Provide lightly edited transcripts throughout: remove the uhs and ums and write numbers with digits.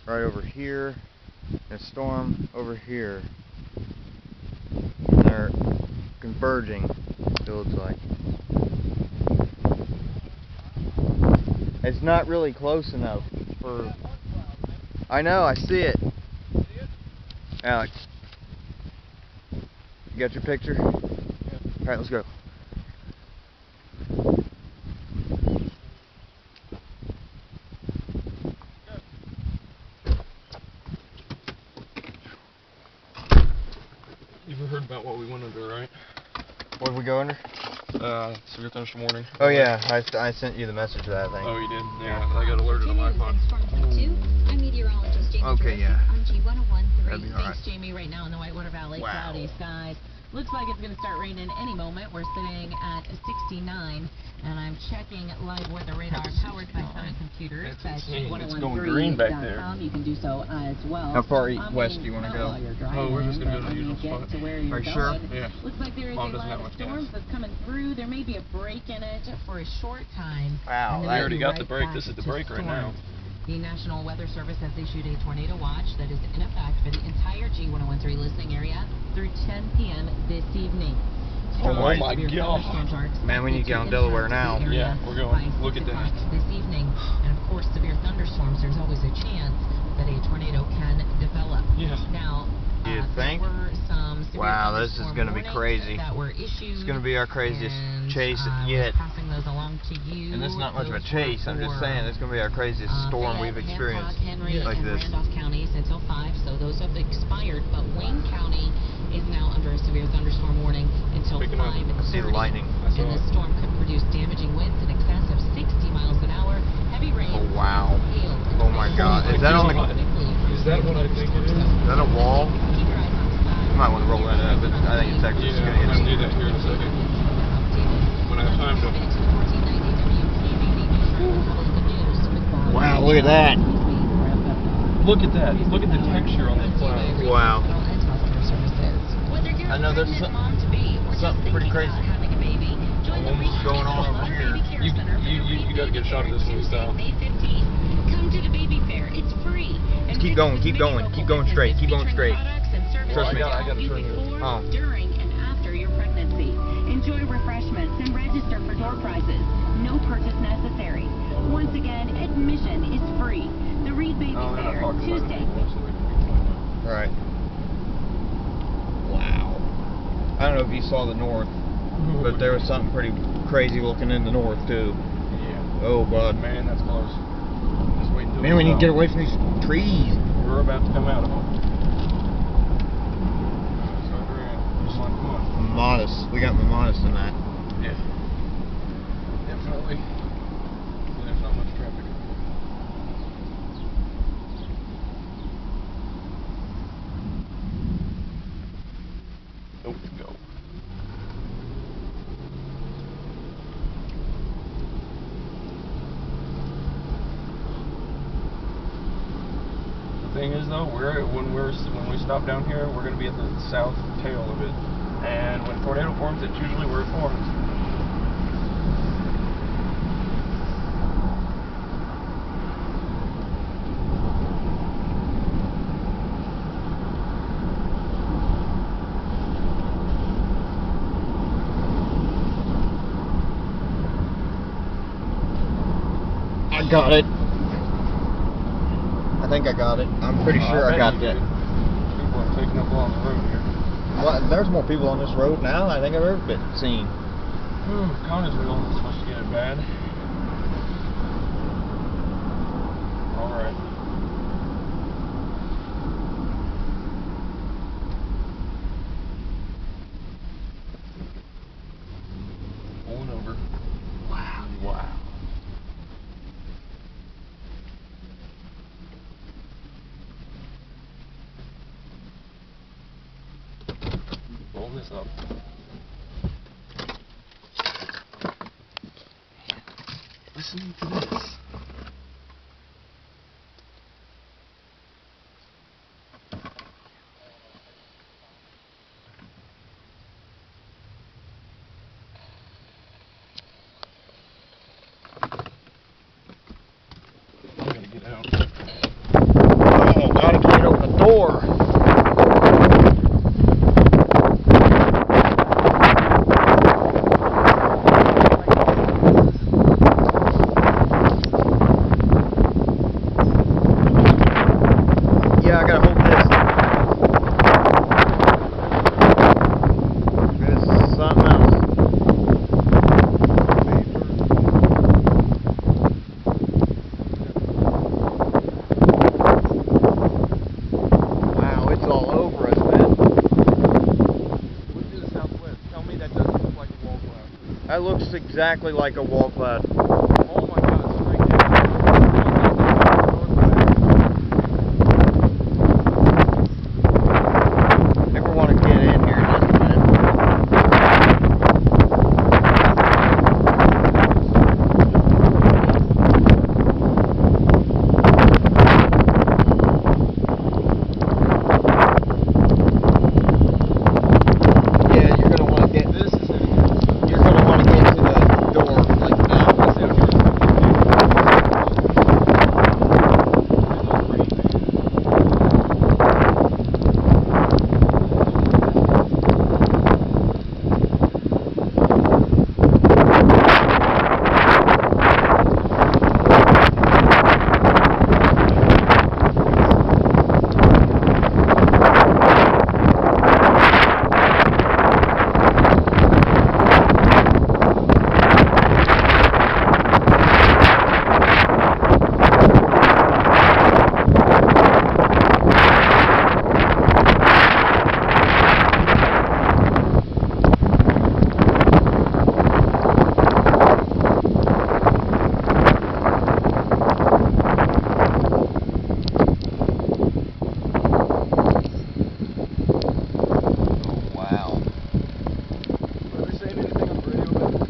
right over here, and a storm over here. And they're converging, it looks like. It's not really close enough for... I know, I see it. Alex, you got your picture? Yeah. Alright, let's go. You've heard about what we went under, right? What did we go under? Severe thunderstorm warning. Oh yeah, I sent you the message for that thing. Oh, you did? Yeah, I got alerted on my phone. I'm meteorologist Jamie. Okay, yeah. On G1013. That'd be all right. Thanks, Jamie. Right now in the Whitewater Valley, Wow. cloudy skies. Looks like it's going to start raining any moment. We're sitting at 69, and I'm checking live weather radar powered by Summit Computers. It's going green back there. You can do so as well. How far west do you want to go? Oh, we're just going to go to the usual spot. Are you sure? Yeah. Looks like there is a line of storms that's coming through. There may be a break in it for a short time. Wow, We already got the break. This is the break right now. The National Weather Service has issued a tornado watch that is in effect for the entire G1013 listening area through 10 p.m. this evening. Oh my God. Man, we need to get on Delaware now. Yeah, we're going. Look at that. This evening, and of course, severe thunderstorms, there's always a chance that a tornado can develop. Yeah. Now, You think? there were some severe Wow, this is thunderstorm going to be warnings crazy. that were issued, It's going to be our craziest and, chase we're yet. passing those along to you. And this is not much of a Those chase, I'm just saying, it's going to be our craziest storm Fayette, we've experienced Hancock, Henry, like and this. Randolph counties until 5, so those have expired, but Wayne County is now under a severe thunderstorm warning until 5:30. I see the lightning. And this storm could produce damaging winds in excess of 60 miles an hour, heavy rain, Oh wow. hail, and Oh my God. Is that on the... Is that what I think it is? Is that a wall? Keep your eyes on the sky. You might want to roll that up, but I think it's actually just going to Yeah, hit I'm going to us. do that here in a second. When I have time to... Wow, look at that. Look at that. Look at the texture on that cloud. Wow. I know there's something pretty crazy going on over here. You got to get a shot of this when we stop. Come to the baby fair. It's free. And Keep going, keep going, keep going straight, keep going straight. Trust me. I got to turn this. Oh. During and after your pregnancy. Enjoy refreshments and register for door prizes. No purchase necessary. Once again, admission is free. The Reed Baby Fair, Tuesday. Right. Wow. I don't know if you saw the north, but there was something pretty crazy looking in the north too. Yeah. Oh God. Man, that's close. Just wait until Man, we need to get away from these trees. We're about to come out of them. So we're in. Come on, come on. Modest. We got more modest than that. Yeah. Definitely. There's not much traffic. Nope, go. The thing is though, when we stop down here, we're gonna be at the south tail of it. And when a tornado forms, it's usually where it forms. I got it. I think I got it. I'm pretty sure I got that. People are taking up along the road here. Well, there's more people on this road now than I think I've ever seen. Connersville is supposed to get it bad. Alright. Pulling over. Wow. Wow. Roll this up. Listen to this. I gotta get out. That looks exactly like a wall cloud. Oh my God, it's right there. I think we want to get in here in just a minute. Yeah, you're going to want to get this. You're going to want to get to the door like now.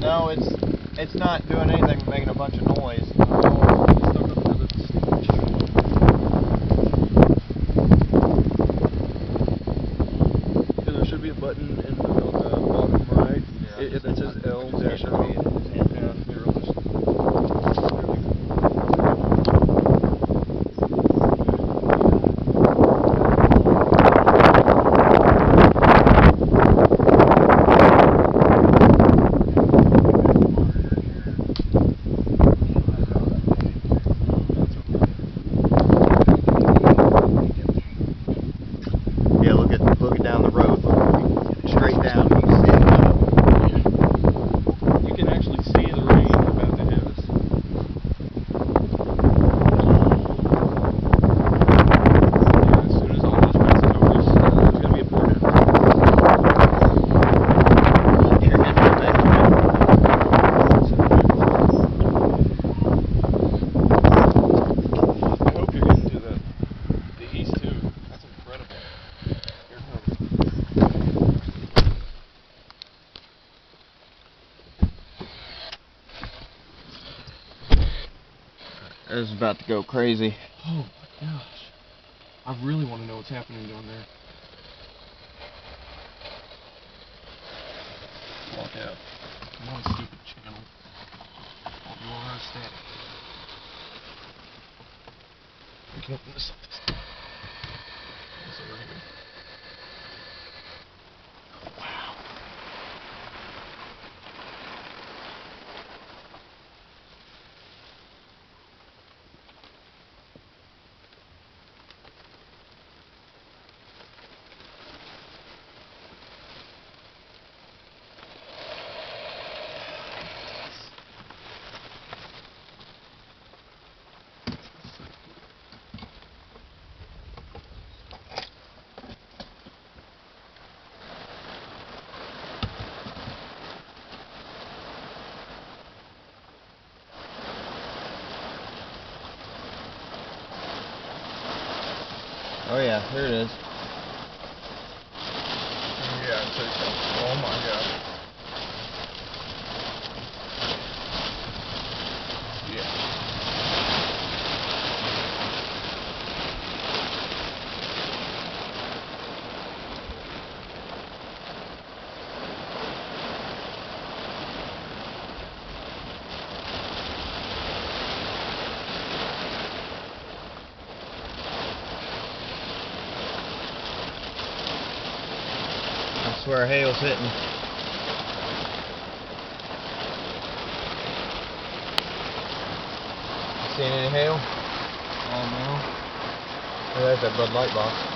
No, it's not doing anything but making a bunch of noise. There should be a button on the bottom right. That says L. There should be. Yeah, look it down the road. Straight down. You can see it coming. You can actually see the rain about to hit us. Yeah, as soon as all this passes over us, there's going to be a pour down. Get your head right back to it. I hope you're getting to the east too. That's incredible. Here it comes. This is about to go crazy. Oh my gosh. I really want to know what's happening down there. Walk out. I'm on a stupid channel. I'll do all our static. We can open this up. This over here. Wow. Oh yeah, here it is. Yeah, it's oh my god. Yeah. I swear hail's hitting. Seen any hail? Oh no. Oh, there's that Bud Light box.